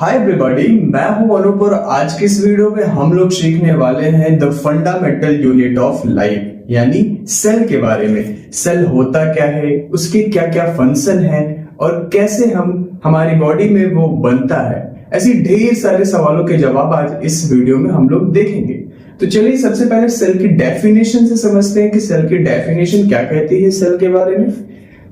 Hi everybody, मैं हूं अनूप और आज की इस वीडियो में हम लोग सीखने वाले हैं the fundamental unit of life यानी सेल के बारे में। सेल होता क्या है, उसके क्या क्या फंक्शन है और कैसे हमारी बॉडी में वो बनता है। ऐसी ढेर सारे सवालों के जवाब आज इस वीडियो में हम लोग देखेंगे। तो चलिए सबसे पहले सेल की डेफिनेशन से समझते हैं कि सेल की डेफिनेशन क्या कहती है सेल के बारे में।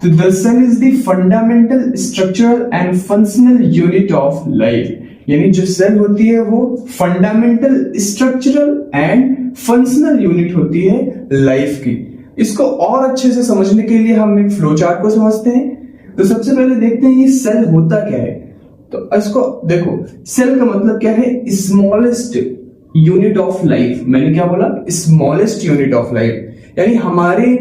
तो the cell is the fundamental structural and functional unit of life, यानी जो सेल होती है वो fundamental structural and functional unit होती है लाइफ की। इसको और अच्छे से समझने के लिए हम एक फ्लो चार्ट को समझते हैं। तो सबसे पहले देखते हैं ये सेल होता क्या है। तो इसको देखो, सेल का मतलब क्या है, स्मॉलेस्ट यूनिट ऑफ लाइफ। मैंने क्या बोला, स्मॉलेस्ट यूनिट ऑफ लाइफ, यानी हमारे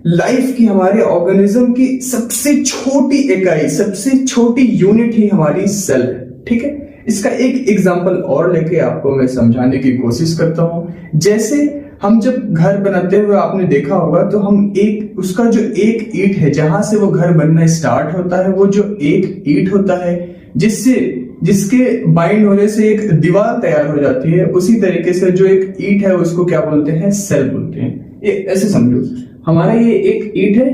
लाइफ की, हमारे ऑर्गेनिज्म की सबसे छोटी इकाई, सबसे छोटी यूनिट ही हमारी सेल है। ठीक है, इसका एक एग्जांपल और लेके आपको मैं समझाने की कोशिश करता हूं। जैसे हम जब घर बनाते हुए आपने देखा होगा, तो हम उसका जो एक ईंट है, जहां से वो घर बनना स्टार्ट होता है, वो जो एक ईंट होता है जिसके बाइंड होने से एक दीवार तैयार हो जाती है, उसी तरीके से जो एक ईंट है उसको क्या बोलते हैं, सेल बोलते हैं। ये ऐसे समझो, हमारा ये एक ईंट है,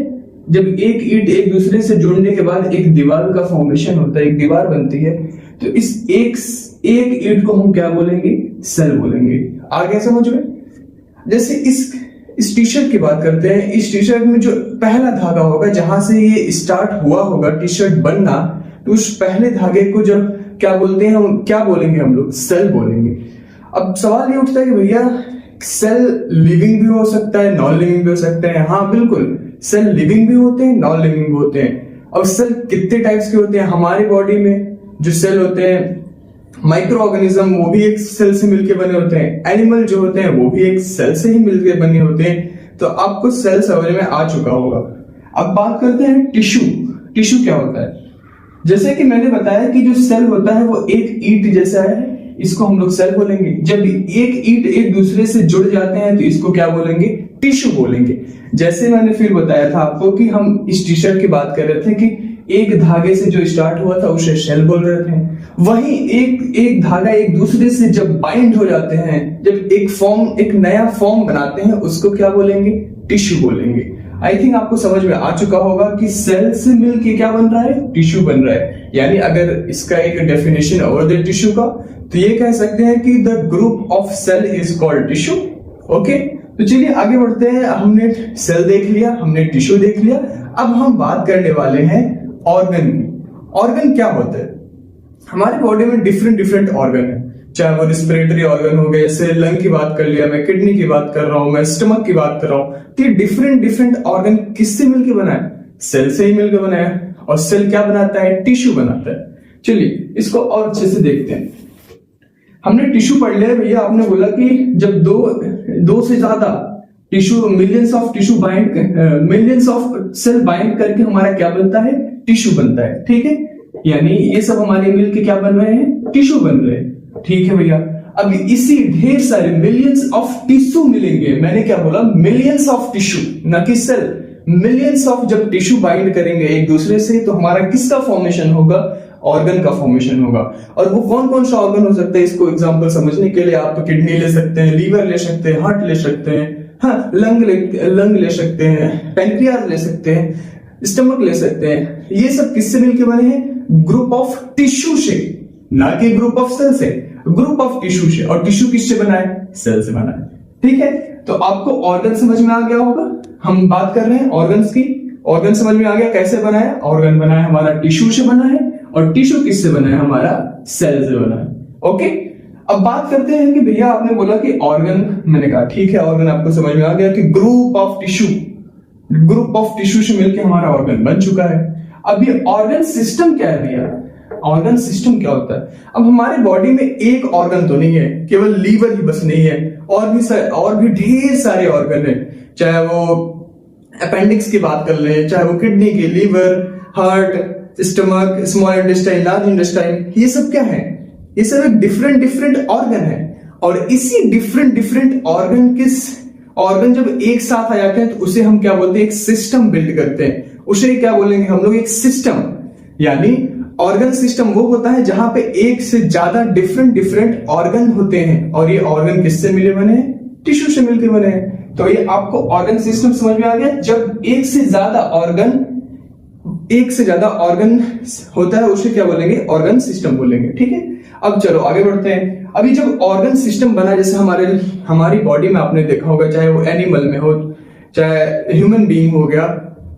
जब एक ईंट एक दूसरे से जुड़ने के बाद एक दीवार का फॉर्मेशन होता है, एक दीवार बनती है, तो इस एक ईंट को हम क्या बोलेंगे, सेल बोलेंगे। आगे समझ में, जैसे इस टी शर्ट की बात करते हैं। इस टी शर्ट में जो पहला धागा होगा, जहां से ये स्टार्ट हुआ होगा टी शर्ट बनना, तो उस पहले धागे को जब क्या बोलते हैं, हम क्या बोलेंगे, हम लोग सेल बोलेंगे। अब सवाल ये उठता है कि भैया सेल लिविंग भी हो सकता है, नॉन लिविंग भी हो सकता है। हाँ बिल्कुल, सेल लिविंग भी होते हैं, नॉन लिविंग भी होते हैं। अब सेल कितने टाइप्स के होते हैं हमारी बॉडी में? जो सेल होते हैं माइक्रो ऑर्गेनिज्म, वो भी एक सेल से मिलकर बने होते हैं। एनिमल जो होते हैं वो भी एक सेल से ही मिलकर बने होते हैं। तो आपको सेल समझ में आ चुका होगा। अब बात करते हैं टिश्यू। टिश्यू क्या होता है? जैसे कि मैंने बताया कि जो सेल होता है वो एक ईंट जैसा है, इसको हम लोग सेल बोलेंगे। जब एक ईंट एक दूसरे से जुड़ जाते हैं तो इसको क्या बोलेंगे, टिश्यू बोलेंगे। जैसे मैंने फिर बताया था आपको कि हम इस टी शर्ट की बात कर रहे थे कि एक धागे से जो स्टार्ट हुआ था उसे सेल बोल रहे थे। वही एक धागा एक दूसरे से जब बाइंड हो जाते हैं, जब एक नया फॉर्म बनाते हैं, उसको क्या बोलेंगे, टिश्यू बोलेंगे। आई थिंक आपको समझ में आ चुका होगा कि सेल से मिलके क्या बन रहा है, टिश्यू बन रहा है। यानी अगर इसका एक डेफिनेशन और दे टिश्यू का, तो ये कह सकते हैं कि the group of cell is called tissue. Okay, तो चलिए आगे बढ़ते हैं। हमने सेल देख लिया, हमने टिश्यू देख लिया। अब हम बात करने वाले हैं ऑर्गन की। ऑर्गन क्या होता है? हमारे बॉडी में डिफरेंट ऑर्गन है, चाहे वो रिस्पिरेटरी ऑर्गन हो गए, जैसे लंग की बात कर लिया, मैं किडनी की बात कर रहा हूं, मैं स्टमक की बात कर रहा हूं। तो ये डिफरेंट ऑर्गन किससे मिलकर बना है? सेल से ही मिलकर बना है। और सेल क्या बनाता है? टिश्यू बनाता है। चलिए इसको और अच्छे से देखते हैं। हमने टिश्यू पढ़ लिया भैया। आपने बोला कि जब दो से ज्यादा tissue, millions of cell bind करके हमारा क्या बनता है, टिश्यू बनता है। ठीक है, यानी ये सब हमारे मिलके क्या बन रहे हैं, टिश्यू बन रहे हैं। ठीक है भैया, अब इसी ढेर सारे मिलियंस ऑफ टिश्यू मिलेंगे। मैंने क्या बोला, मिलियंस ऑफ टिश्यू, ना कि सेल। मिलियंस ऑफ जब टिश्यू बाइंड करेंगे एक दूसरे से, तो हमारा किसका फॉर्मेशन होगा, ऑर्गन का फॉर्मेशन होगा। और वो कौन कौन सा ऑर्गन हो सकता है, इसको एग्जांपल समझने के लिए आप किडनी ले सकते हैं, लीवर ले सकते हैं, हार्ट ले सकते हैं, हाँ लंग ले सकते हैं, पैंक्रियाज ले सकते हैं, स्टमक ले सकते हैं। ये सब किससे मिलकर बने हैं? ग्रुप ऑफ टिश्यू से, ना कि ग्रुप ऑफ सेल से, ग्रुप ऑफ टिश्यू से। और टिश्यू किससे बना है? सेल से बना है। ठीक है, तो आपको ऑर्गन समझ में आ गया होगा। हम बात कर रहे हैं ऑर्गन्स की। ऑर्गन समझ में आ गया कैसे बना है। ऑर्गन बना है हमारा टिश्यू से बना है, और टिश्यू किससे बना है, हमारा सेल से बना है। ओके, अब बात करते हैं कि भैया आपने बोला कि ऑर्गन, मैंने कहा ठीक है, ऑर्गन आपको समझ में आ गया कि ग्रुप ऑफ टिश्यू से मिलकर हमारा ऑर्गन बन चुका है। अब ये ऑर्गन सिस्टम क्या है भैया? ऑर्गन सिस्टम क्या होता है? अब हमारे बॉडी में एक ऑर्गन तो नहीं है, केवल लीवर ही बस नहीं है, और भी ढेर सारे ऑर्गन है। चाहे वो अपेंडिक्स की बात कर ले, चाहे वो किडनी की, liver, heart, stomach, small intestine, large intestine, ये सब क्या है? ये सब एक डिफरेंट ऑर्गन है। और इसी डिफरेंट ऑर्गन जब एक साथ आ जाते हैं तो उसे हम क्या बोलते हैं, एक सिस्टम बिल्ड करते हैं। उसे क्या बोलेंगे हम लोग, एक सिस्टम। यानी ऑर्गन सिस्टम वो होता है जहां पे एक से ज्यादा डिफरेंट ऑर्गन होते हैं, और ये ऑर्गन किससे मिले बने हैं? टिश्यू से मिलकर बने हैं। तो ये आपको ऑर्गन सिस्टम समझ में आ गया। जब एक से ज्यादा ऑर्गन होता है उसे क्या बोलेंगे? ऑर्गन सिस्टम बोलेंगे। ठीक है, अब चलो आगे बढ़ते हैं। अभी जब ऑर्गन सिस्टम बना, जैसे हमारी बॉडी में आपने देखा होगा, चाहे वो एनिमल में हो, चाहे ह्यूमन बीइंग हो गया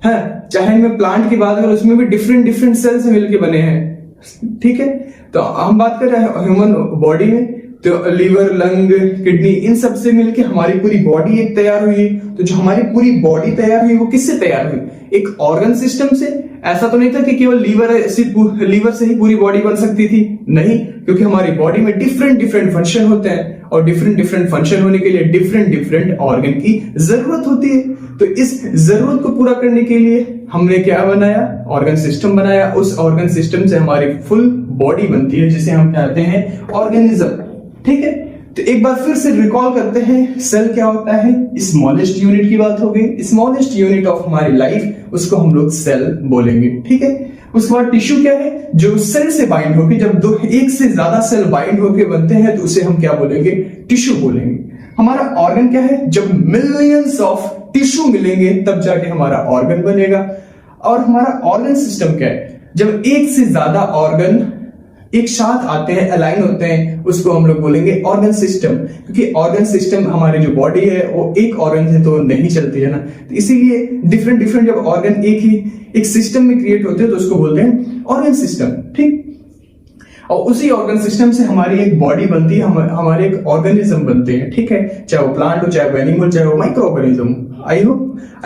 है, चाहे मैं प्लांट की बात करूं, उसमें भी डिफरेंट सेल से मिलके बने हैं। ठीक है, तो हम बात कर रहे हैं ह्यूमन बॉडी में, तो लीवर, लंग, किडनी, इन सब से मिलके हमारी पूरी बॉडी एक तैयार हुई। तो जो हमारी पूरी बॉडी तैयार हुई वो किससे तैयार हुई? एक ऑर्गन सिस्टम से। ऐसा तो नहीं था कि केवल लीवर से ही पूरी बॉडी बन सकती थी, नहीं, क्योंकि हमारी बॉडी में डिफरेंट फंक्शन होते हैं, और डिफरेंट फंक्शन होने के लिए डिफरेंट ऑर्गन की जरूरत होती है। तो इस जरूरत को पूरा करने के लिए हमने क्या बनाया? ऑर्गन सिस्टम बनाया। उस ऑर्गन सिस्टम से हमारी फुल बॉडी बनती है, जिसे हम कहते हैं ऑर्गेनिज्म। ठीक है, तो एक बार फिर से रिकॉल करते हैं, सेल क्या होता है? स्मॉलेस्ट यूनिट की बात हो गई, स्मॉलेस्ट यूनिट ऑफ हमारी लाइफ, उसको हम लोग सेल बोलेंगे। ठीक है, उसके बाद टिश्यू क्या है? जो सेल से बाइंड होके, जब एक से ज्यादा सेल बाइंड होके बनते हैं तो उसे हम क्या बोलेंगे? टिश्यू बोलेंगे। हमारा ऑर्गन क्या है? जब मिलियंस ऑफ टिश्यू मिलेंगे तब जाके हमारा ऑर्गन बनेगा। और हमारा ऑर्गन सिस्टम क्या है? जब एक से ज्यादा ऑर्गन एक साथ आते हैं, अलाइन होते हैं, उसको हम लोग बोलेंगे ऑर्गन सिस्टम। क्योंकि ऑर्गन सिस्टम, हमारी जो बॉडी है वो एक ऑर्गन से तो नहीं चलती है ना, तो इसीलिए डिफरेंट जब ऑर्गन एक सिस्टम में क्रिएट होते हैं तो उसको बोलते हैं ऑर्गन सिस्टम। ठीक, और उसी ऑर्गन सिस्टम से हमारी एक बॉडी बनती है, हमारे एक ऑर्गेनिज्म बनते हैं। ठीक है, चाहे वो प्लांट हो, चाहे वो एनिमल, चाहे वो माइक्रो ऑर्गेनिज्म। आई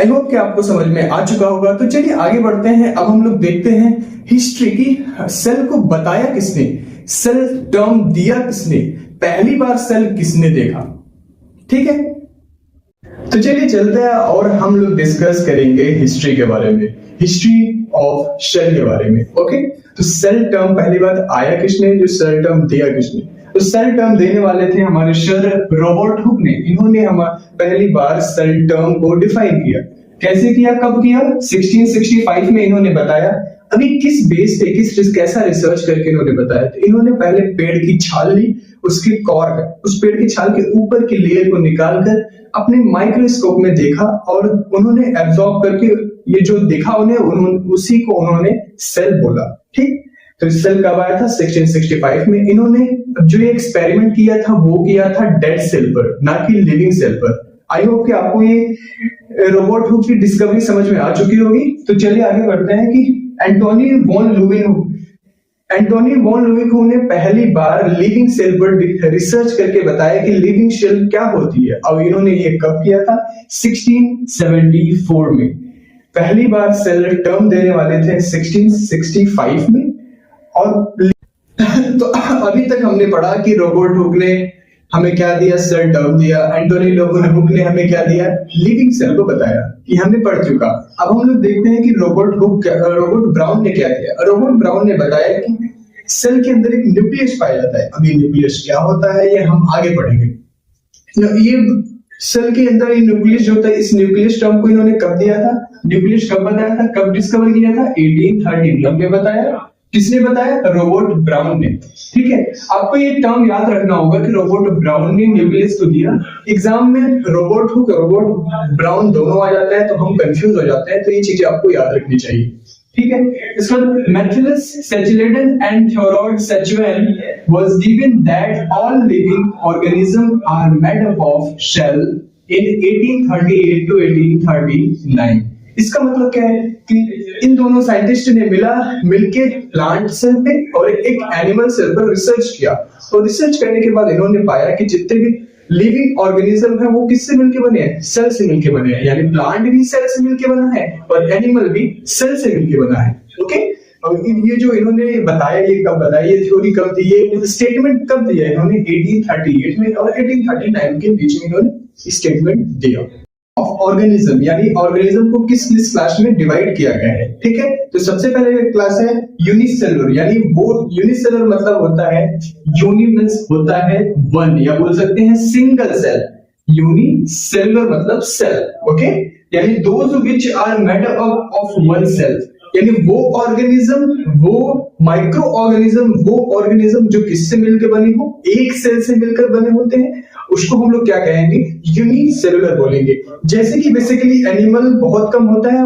होप कि आपको समझ में आ चुका होगा। तो चलिए आगे बढ़ते हैं। अब हम लोग देखते हैं हिस्ट्री की, सेल को बताया किसने, सेल टर्म दिया किसने, पहली बार सेल किसने देखा। ठीक है, तो चलिए चलते हैं और हम लोग डिस्कस करेंगे हिस्ट्री के बारे में, हिस्ट्री ऑफ सेल के बारे में। ओके, तो सेल टर्म पहली बार आया किसने, जो सेल टर्म दिया किसने? तो सेल टर्म देने वाले थे हमारे सर रॉबर्ट हुक ने। इन्होंने हम पहली बार सेल टर्म को डिफाइन किया। कैसे किया, कब किया? 1665 में इन्होंने बताया। अभी किस बेस पे, कैसा रिसर्च करके इन्होंने बताया? तो इन्होंने पहले पेड़ की छाल ली, उसकी कॉर्क, उस पेड़ की छाल के ऊपर की लेयर को निकालकर अपने माइक्रोस्कोप में देखा, और उन्होंने एब्जॉर्ब करके ये जो देखा उसी को उन्होंने सेल बोला। ठीक, तो सेल कब आया था? 1665 में। इन्होंने जो ये एक्सपेरिमेंट किया था वो किया था डेड सेल पर, ना कि लिविंग सेल पर। आई होप कि आपको ये रॉबर्ट हुक की डिस्कवरी समझ में आ चुकी होगी। तो चलिए आगे बढ़ते हैं कि एंटोनी वॉन लुइनहुक ने पहली बार लिविंग सेल पर रिसर्च करके बताया कि लिविंग सेल क्या होती है। अब इन्होंने ये कब किया था? 1674 में। पहली बार सेल टर्म देने वाले थे 1665 में। और तो अभी तक हमने पढ़ा कि रॉबर्ट हुक ने हमें क्या दिया? सेल टर्म दिया। एंटोनी हुक ने हमें क्या दिया? लिविंग सेल को बताया, कि हमने पढ़ चुका। अब हम लोग देखते हैं कि रॉबर्ट ब्राउन ने क्या किया। रॉबर्ट ब्राउन ने बताया कि सेल के अंदर एक न्यूक्लियस पाया जाता है। अभी न्यूक्लियस क्या होता है ये हम आगे पढ़ेंगे। ये सेल के अंदर ये न्यूक्लियस जो होता है, इस न्यूक्लियस टर्म को इन्होंने कब दिया था? न्यूक्लियस कब बताया था, कब डिस्कवर किया था? 1813 में बताया। किसने बताया? रॉबर्ट ब्राउन ने। ठीक है, आपको ये टर्म याद रखना होगा कि रॉबर्ट ब्राउन ने न्यूक्लियस को दिया। एग्जाम में रॉबर्ट हुक, रॉबर्ट ब्राउन दोनों आ जाता है तो हम कंफ्यूज हो जाते हैं, तो ये चीजें आपको याद रखनी चाहिए। ठीक है, इसका Metellus Sacheladon and Theodore Sachuel was given that all living organisms are made up of cell in 1838 to 1839। इसका मतलब क्या है कि इन दोनों साइंटिस्ट ने मिलके प्लांट सेल पे और एक एनिमल सेल पर रिसर्च किया, और रिसर्च करने के बाद इन्होंने पाया कि जितने भी लिविंग ऑर्गेनिज्म है वो किससे मिलके बने हैं? सेल से मिलके बने हैं। यानी प्लांट भी सेल से मिलके बना है और एनिमल भी सेल से मिलके बना है। ओके, और ये जो इन्होंने बताया, ये कब बताया, ये थ्योरी कब दी, ये स्टेटमेंट कब दिया इन्होंने? 1838 में और 1839 के बीच में इन्होंने स्टेटमेंट दिया। ऑफ ऑर्गेनिज्म, यानी ऑर्गेनिज्म को किस किस क्लास में डिवाइड किया गया है। ठीक है, तो सबसे पहले क्लास है यूनिसेलुलर, यानी वो यूनिसेलुलर मतलब होता है, यूनि मींस होता है वन, या बोल सकते हैं सिंगल सेल। यूनिसेलुलर मतलब सेल। ओके, यानी those which are made up of one cell, यानी वो ऑर्गेनिज्म, वो माइक्रो ऑर्गेनिज्म, वो ऑर्गेनिज्म जो किससे मिलकर बने हो, एक सेल से मिलकर बने होते हैं, उसको हम लोग क्या कहेंगे, यूनिसेलुलर बोलेंगे। जैसे कि बेसिकली एनिमल बहुत कम होता है,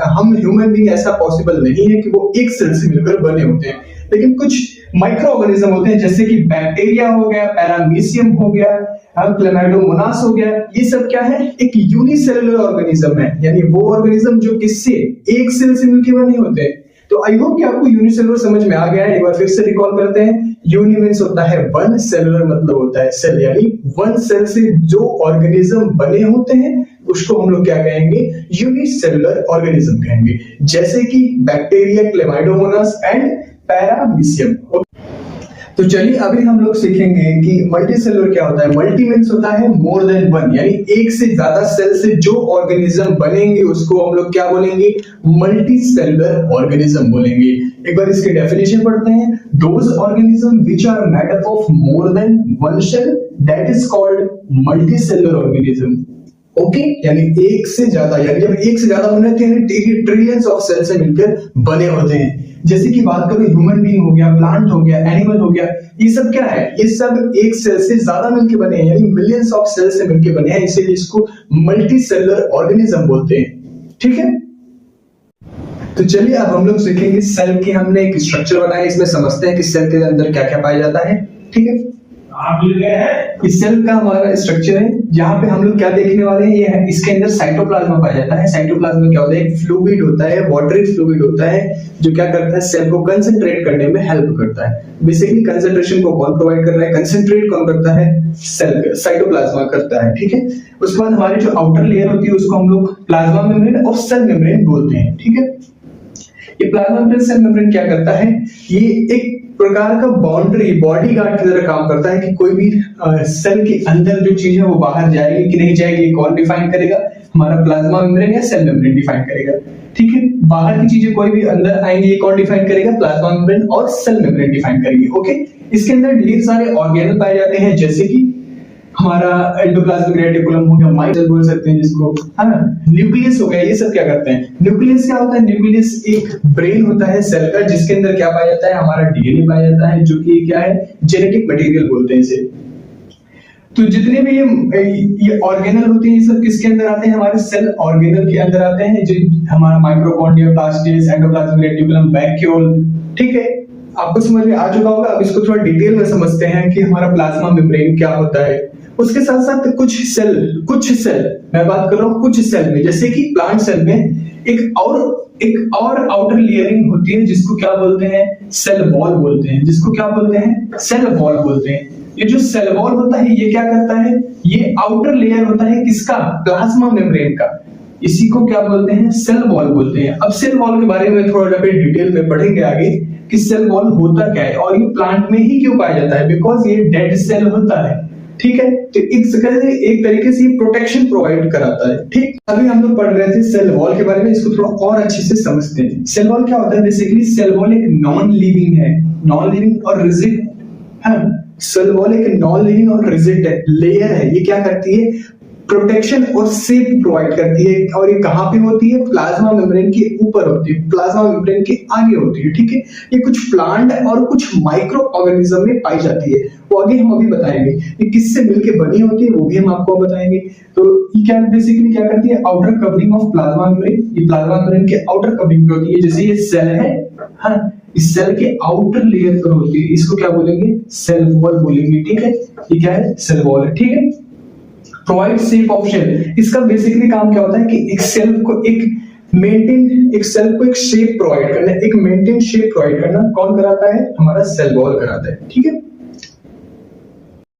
हम ह्यूमन बीइंग ऐसा पॉसिबल नहीं है कि वो एक सेल से मिलकर बने होते हैं, लेकिन कुछ माइक्रो ऑर्गेनिज्म होते हैं जैसे कि बैक्टीरिया हो गया, पैरामीशियम हो गया, क्लेमाइडोमोनास हो गया, ये सब क्या है, एक यूनिसेलुलर ऑर्गेनिज्म है, यानी वो ऑर्गेनिज्म जो किससे, एक सेल से मिलकर बने होते हैं। तो आई होप कि आपको यूनिसेलुलर समझ में आ गया है। एक बार फिर से रिकॉल करते हैं। यूनि मींस होता है वन, सेलुलर मतलब होता है सेल, यानी वन सेल से जो ऑर्गेनिज्म बने होते हैं उसको हम लोग क्या कहेंगे, यूनिसेलुलर ऑर्गेनिज्म कहेंगे, जैसे कि बैक्टीरिया, क्लेमाइडोमोनास एंड पैरामीशियम। तो चलिए अभी हम लोग सीखेंगे कि मल्टीसेलुलर क्या होता है। मल्टी मींस होता है मोर देन वन, यानी एक से ज्यादा सेल से जो ऑर्गेनिज्म बनेंगे उसको हम लोग क्या बोलेंगे, मल्टीसेलुलर ऑर्गेनिज्म बोलेंगे। एक बार इसकी डेफिनेशन पढ़ते हैं। Those organism which are made up of more than one cell that is called multicellular organism. Okay, यानी एक से ज्यादा, यानी जब एक से ज्यादा बने होते हैं ट्रिलियंस ऑफ सेल से मिलकर बने होते हैं। जैसे कि बात करो ह्यूमन बीइंग हो गया, प्लांट हो गया, एनिमल हो गया, ये सब क्या है, ये सब एक सेल से ज्यादा मिलकर बने हैं, यानी मिलियंस ऑफ सेल से मिलकर बने हैं, इसीलिए इसको मल्टीसेलुलर ऑर्गेनिज्म बोलते हैं। ठीक है, तो चलिए अब हम लोग सीखेंगे सेल की। हमने एक स्ट्रक्चर बनाया, इसमें समझते हैं कि सेल के अंदर क्या क्या पाया जाता है। ठीक है, इस सेल का हमारा स्ट्रक्चर है, जहां पे हम लोग क्या देखने वाले हैं, ये है इसके अंदर साइटोप्लाज्मा पाया जाता है। साइटोप्लाज्मा क्या होता है, एक फ्लूइड होता है, वाटरी फ्लूइड होता है, जो क्या करता है, सेल को कंसंट्रेट करने में हेल्प करता है। बेसिकली कंसंट्रेशन को कौन प्रोवाइड कर रहा है, कंसंट्रेट कौन करता है, सेल, साइटोप्लाज्मा करता है। ठीक है, उसके बाद हमारी जो आउटर लेयर होती है उसको हम लोग प्लाज्मा मेम्ब्रेन और सेल मेम्ब्रेन बोलते हैं। ठीक है, ये प्लाज्मा मेम्ब्रेन, सेल मेम्ब्रेन क्या करता है, ये एक प्रकार का बाउंड्री, बॉडी गार्ड की तरह काम करता है कि कोई भी सेल के अंदर जो चीज है वो बाहर जाएगी कि नहीं जाएगी, कौन डिफाइन करेगा, हमारा प्लाज्मा मेम्ब्रेन या सेल मेम्ब्रेन डिफाइन करेगा। ठीक है, बाहर की चीजें कोई भी अंदर आएंगी, ये कौन डिफाइन करेगा, प्लाज्मा मेम्ब्रेन और सेल मेम्ब्रेन डिफाइन करेंगे। ओके, इसके अंदर ढेर सारे ऑर्गेनल पाए जाते हैं, जैसे कि हमारा एंडोप्लाज्मिक रेटिकुलम हो गया, माइटोसिस बोल सकते हैं जिसको, है ना, न्यूक्लियस हो गया, ये सब क्या करते हैं। न्यूक्लियस क्या होता है, न्यूक्लियस एक ब्रेन होता है सेल का, जिसके अंदर क्या पाया जाता है, हमारा डीएनए पाया जाता है, जो कि क्या है, जेनेटिक मटेरियल बोलते हैं इसे। तो जितने भी ये ऑर्गेनल होते हैं, ये सब किसके अंदर आते हैं, हमारे सेल ऑर्गेनल के अंदर आते हैं, जो हमारा mitochondria, plastids, endoplasmic reticulum, vacuole. ठीक है, आपको समझ में आ चुका होगा। अब इसको थोड़ा डिटेल में समझते हैं कि हमारा प्लाज्मा मेम्ब्रेन क्या होता है। उसके साथ साथ कुछ सेल मैं बात कर रहा हूँ कुछ सेल में, जैसे कि प्लांट सेल में एक और आउटर लेयरिंग होती है, जिसको क्या बोलते हैं, सेल वॉल बोलते हैं, जिसको क्या बोलते हैं, सेल वॉल बोलते हैं। ये जो सेल वॉल होता है, ये क्या करता है, ये आउटर लेयर होता है किसका, प्लाज्मा मेम्ब्रेन का, इसी को क्या बोलते हैं, सेल वॉल बोलते हैं। अब सेल वॉल के बारे में थोड़ा डिटेल में पढ़ेंगे आगे कि सेल वॉल होता क्या है और ये प्लांट में ही क्यों पाया जाता है, बिकॉज ये डेड सेल होता है। ठीक है, तो एक तरीके से प्रोटेक्शन प्रोवाइड कराता है। ठीक, अभी हम लोग पढ़ रहे थे सेल वॉल के बारे में, इसको थोड़ा और अच्छे से समझते हैं। सेल वॉल क्या होता है, बेसिकली सेल वॉल एक नॉन लिविंग है, नॉन लिविंग और रिजिड है। सेल वॉल एक नॉन लिविंग और रिजिड लेयर है। ये क्या करती है, प्रोटेक्शन और शेप प्रोवाइड करती है, और ये कहां पे होती है, प्लाज्मा मेम्ब्रेन के ऊपर होती है, प्लाज्मा मेम्ब्रेन के आगे होती है। ठीक है, ये कुछ प्लांट और कुछ माइक्रो ऑर्गेनिज्म में पाई जाती है, वो आगे हम अभी बताएंगे। ये किससे मिलके बनी होती है वो भी हम आपको बताएंगे। तो ये क्या बेसिकली क्या करती है, outer covering of plasma membrane, ये प्लाज्मा मेम्ब्रेन के आउटर कवरिंग पे होती है। जैसे ये सेल है, हाँ, इस सेल के आउटर लेयर पर होती है, इसको क्या बोलेंगे, सेल वॉल बोलेंगे। ठीक है, ये क्या है, सेल वॉल है। ठीक है, प्रोवाइड शेप ऑफ सेल, इसका बेसिकली काम क्या होता है कि एक सेल को एक शेप प्रोवाइड करना, एक मेंटेन शेप प्रोवाइड करना कौन कराता है, हमारा सेल वॉल कराता है। ठीक है,